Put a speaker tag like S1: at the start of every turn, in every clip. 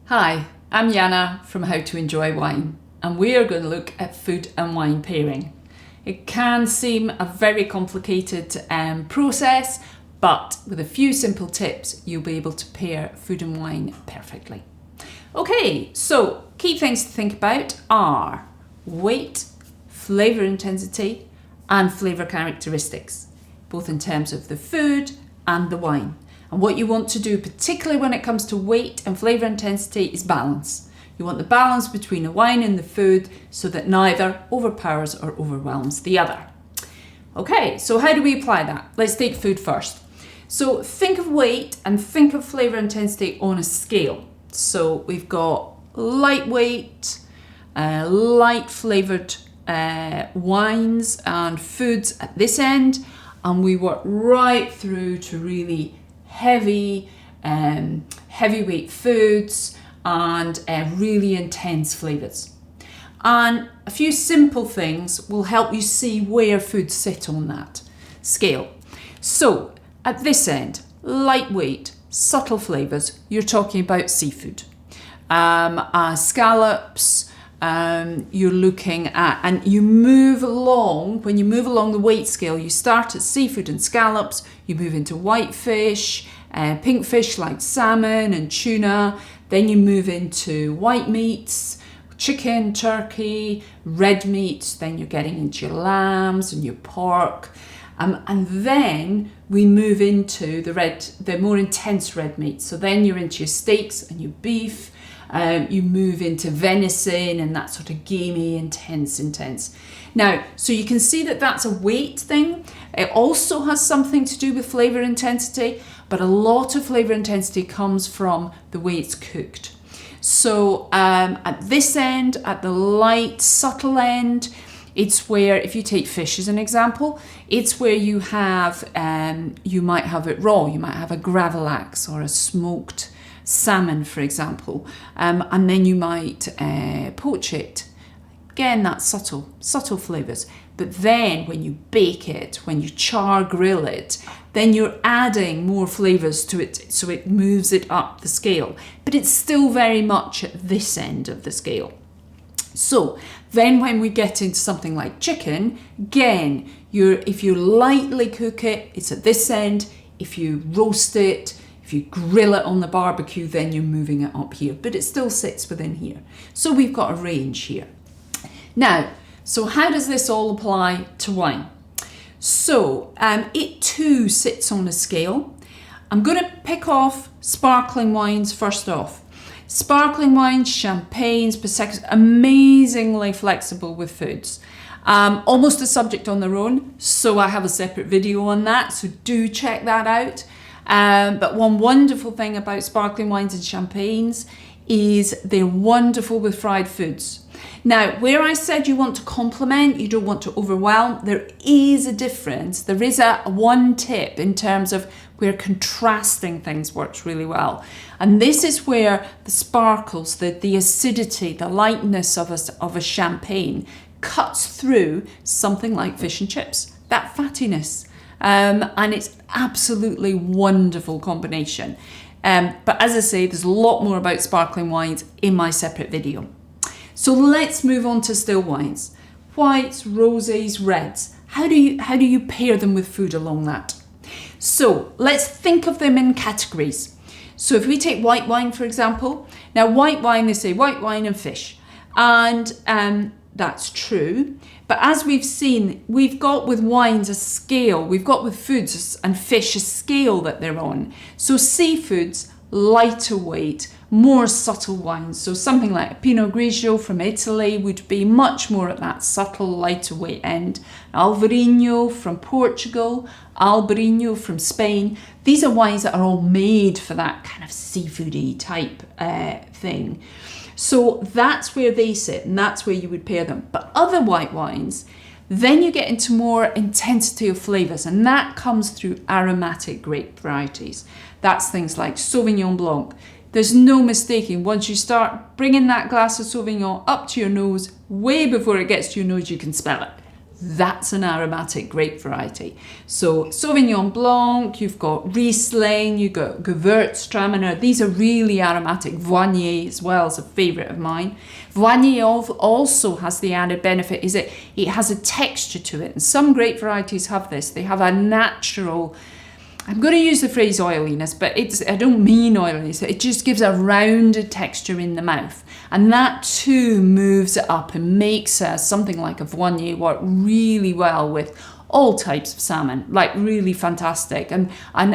S1: Hi, I'm Janne from How to Enjoy Wine, and we are going to look at food and wine pairing. It can seem a very complicated process, but with a few simple tips, you'll be able to pair food and wine perfectly. Okay, so key things to think about are weight, flavour intensity, and flavour characteristics, both in terms of the food and the wine. And what you want to do, particularly when it comes to weight and flavour intensity, is balance. You want the balance between the wine and the food so that neither overpowers or overwhelms the other. Okay, so how do we apply that? Let's take food first. So think of weight and think of flavour intensity on a scale. So we've got lightweight, light flavoured wines and foods at this end, and we work right through to really heavyweight foods and really intense flavours. And a few simple things will help you see where foods sit on that scale. So at this end, lightweight, subtle flavours, you're talking about seafood. Scallops, you're looking at, and you move along, when you move along the weight scale, you start at seafood and scallops, you move into white fish, pink fish like salmon and tuna, then you move into white meats, chicken, turkey, red meats, then you're getting into your lambs and your pork, and then we move into the more intense red meats. So then you're into your steaks and your beef. You move into venison and that sort of gamey, intense. Now, so you can see that that's a weight thing. It also has something to do with flavour intensity, but a lot of flavour intensity comes from the way it's cooked. So at this end, at the light, subtle end, it's where, if you take fish as an example, it's where you have, you might have it raw, you might have a gravlax or a smoked salmon, for example, and then you might poach it. Again, that's subtle flavours. But then when you bake it, when you char grill it, then you're adding more flavours to it, so it moves it up the scale. But it's still very much at this end of the scale. So then when we get into something like chicken, again, if you lightly cook it, it's at this end. If you roast it, if you grill it on the barbecue, then you're moving it up here, but it still sits within here. So we've got a range here. Now, so how does this all apply to wine? So it too sits on a scale. I'm going to pick off sparkling wines first off. Sparkling wines, champagnes, prosecco's, amazingly flexible with foods. Almost a subject on their own, so I have a separate video on that, so do check that out. But one wonderful thing about sparkling wines and champagnes is they're wonderful with fried foods. Now, where I said you want to complement, you don't want to overwhelm, there is a difference. There is a one tip in terms of where contrasting things works really well. And this is where the sparkles, the acidity, the lightness of a champagne cuts through something like fish and chips, that fattiness. And it's absolutely wonderful combination. But as I say, there's a lot more about sparkling wines in my separate video. So let's move on to still wines. Whites, rosés, reds. How do you pair them with food along that? So let's think of them in categories. So if we take white wine, for example, now white wine, they say white wine and fish. And that's true. But as we've seen, we've got with wines a scale. We've got with foods and fish a scale that they're on. So seafoods, lighter weight, more subtle wines. So something like a Pinot Grigio from Italy would be much more at that subtle, lighter weight end. Alvarinho from Portugal, Albariño from Spain. These are wines that are all made for that kind of seafoody type thing. So that's where they sit, and that's where you would pair them. But other white wines, then you get into more intensity of flavours, and that comes through aromatic grape varieties. That's things like Sauvignon Blanc. There's no mistaking, once you start bringing that glass of Sauvignon up to your nose, way before it gets to your nose, you can smell it. That's an aromatic grape variety. So Sauvignon Blanc, you've got Riesling, you've got Gewürztraminer. These are really aromatic. Viognier as well is a favourite of mine. Viognier also has the added benefit is it has a texture to it. And some grape varieties have this. They have a natural, I'm going to use the phrase oiliness, but I don't mean oiliness. It just gives a rounded texture in the mouth. And that too moves it up and makes something like a Viognier work really well with all types of salmon, like really fantastic. And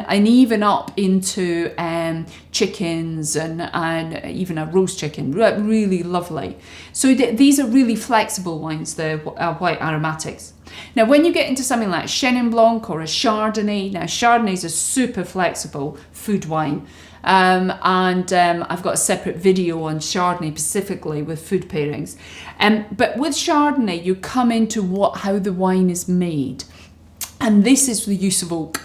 S1: even up into chickens and even a roast chicken, really lovely. So these are really flexible wines, the white aromatics. Now, when you get into something like Chenin Blanc or a Chardonnay, now Chardonnay is a super flexible food wine. I've got a separate video on Chardonnay specifically with food pairings. But with Chardonnay, you come into how the wine is made. And this is the use of oak.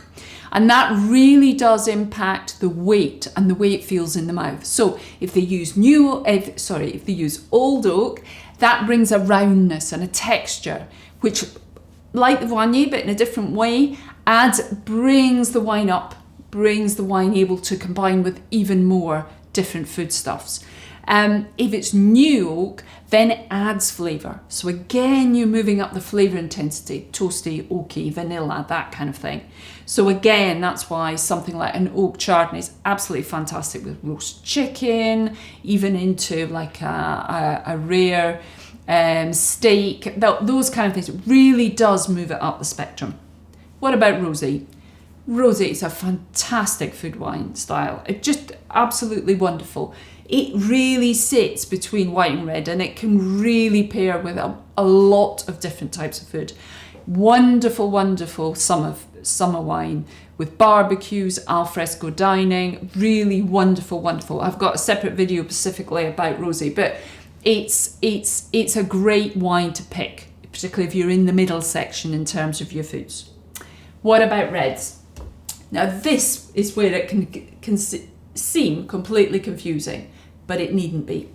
S1: And that really does impact the weight and the way it feels in the mouth. So if they use if they use old oak, that brings a roundness and a texture, which, like the Viognier, but in a different way, brings the wine up, brings the wine able to combine with even more different foodstuffs. If it's new oak, then it adds flavour. So again, you're moving up the flavour intensity, toasty, oaky, vanilla, that kind of thing. So again, that's why something like an oak Chardonnay is absolutely fantastic with roast chicken, even into like a rare steak, those kind of things. It really does move it up the spectrum. What about rosé? Rosé is a fantastic food wine style. It's just absolutely wonderful. It really sits between white and red, and it can really pair with a lot of different types of food. Wonderful, wonderful summer wine with barbecues, alfresco dining. Really wonderful, wonderful. I've got a separate video specifically about rosé, but it's a great wine to pick, particularly if you're in the middle section in terms of your foods. What about reds? Now this is where it can seem completely confusing, but it needn't be.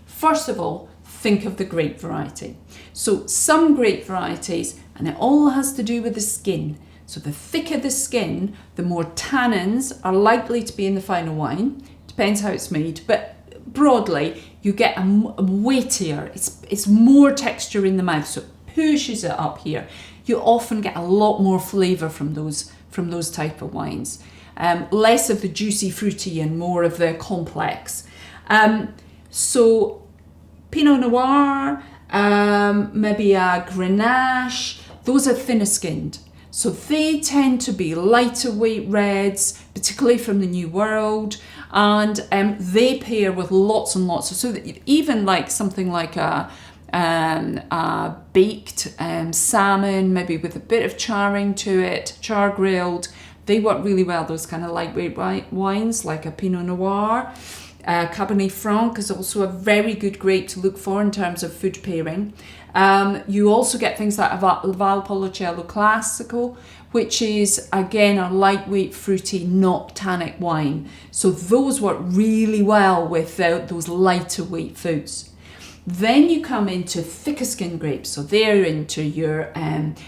S1: First of all, think of the grape variety. So some grape varieties, and it all has to do with the skin. So the thicker the skin, the more tannins are likely to be in the final wine. Depends how it's made, but broadly, you get a weightier, it's more texture in the mouth, so it pushes it up here. You often get a lot more flavour from those type of wines. Less of the juicy, fruity, and more of the complex. So Pinot Noir, maybe a Grenache, those are thinner skinned. So they tend to be lighter weight reds, particularly from the New World, and they pair with lots and lots of, so that even like something like a baked salmon, maybe with a bit of charring to it, char grilled, they work really well, those kind of lightweight wines like a Pinot Noir. Cabernet Franc is also a very good grape to look for in terms of food pairing. You also get things like Valpolicella Classico, which is again a lightweight, fruity, not tannic wine. So those work really well with those lighter weight foods. Then you come into thicker skin grapes, so they're into your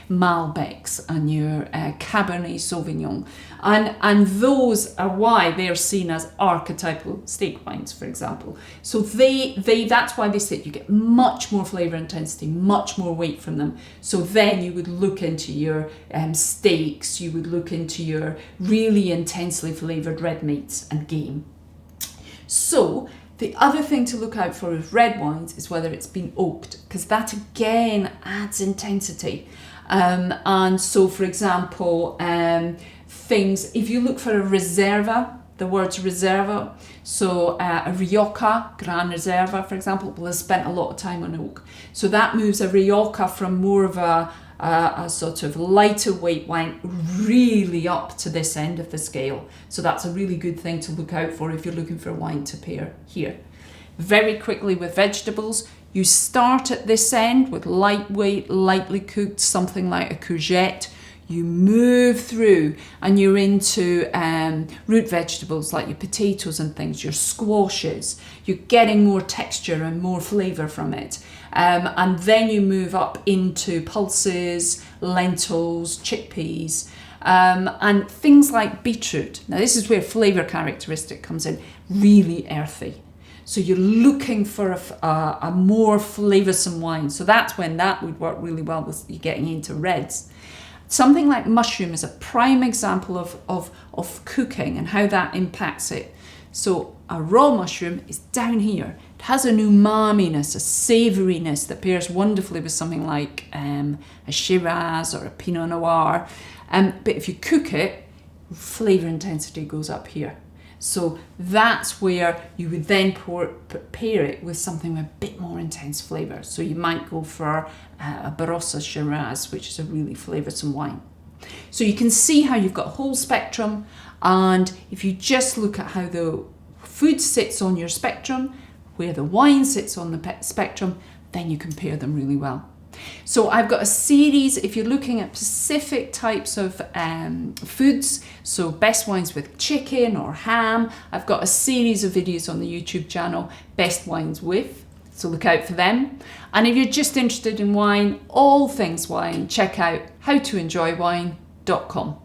S1: Malbecs and your Cabernet Sauvignon, and those are why they're seen as archetypal steak wines, for example. So that's why they sit. You get much more flavour intensity, much more weight from them. So then you would look into your steaks, you would look into your really intensely flavoured red meats and game. So the other thing to look out for with red wines is whether it's been oaked, because that again adds intensity. And so, for example, if you look for a Reserva, the words Reserva, so a Rioja, Gran Reserva, for example, will have spent a lot of time on oak. So that moves a Rioja from more of a sort of lighter weight wine really up to this end of the scale. So that's a really good thing to look out for if you're looking for a wine to pair here. Very quickly with vegetables, you start at this end with lightweight, lightly cooked, something like a courgette. you move through and you're into root vegetables like your potatoes and things, your squashes. You're getting more texture and more flavour from it. And then you move up into pulses, lentils, chickpeas, and things like beetroot. Now this is where flavour characteristic comes in, really earthy. So you're looking for a more flavoursome wine. So that's when that would work really well with you getting into reds. Something like mushroom is a prime example of cooking and how that impacts it. So a raw mushroom is down here. It has an umami-ness, a savouriness that pairs wonderfully with something like a Shiraz or a Pinot Noir. But if you cook it, flavour intensity goes up here. So that's where you would then pair it with something with a bit more intense flavour. So you might go for a Barossa Shiraz, which is a really flavoursome wine. So you can see how you've got a whole spectrum, and if you just look at how the food sits on your spectrum, where the wine sits on the spectrum, then you can pair them really well. So I've got a series, if you're looking at specific types of foods, so best wines with chicken or ham, I've got a series of videos on the YouTube channel, best wines with, so look out for them. And if you're just interested in wine, all things wine, check out howtoenjoywine.com.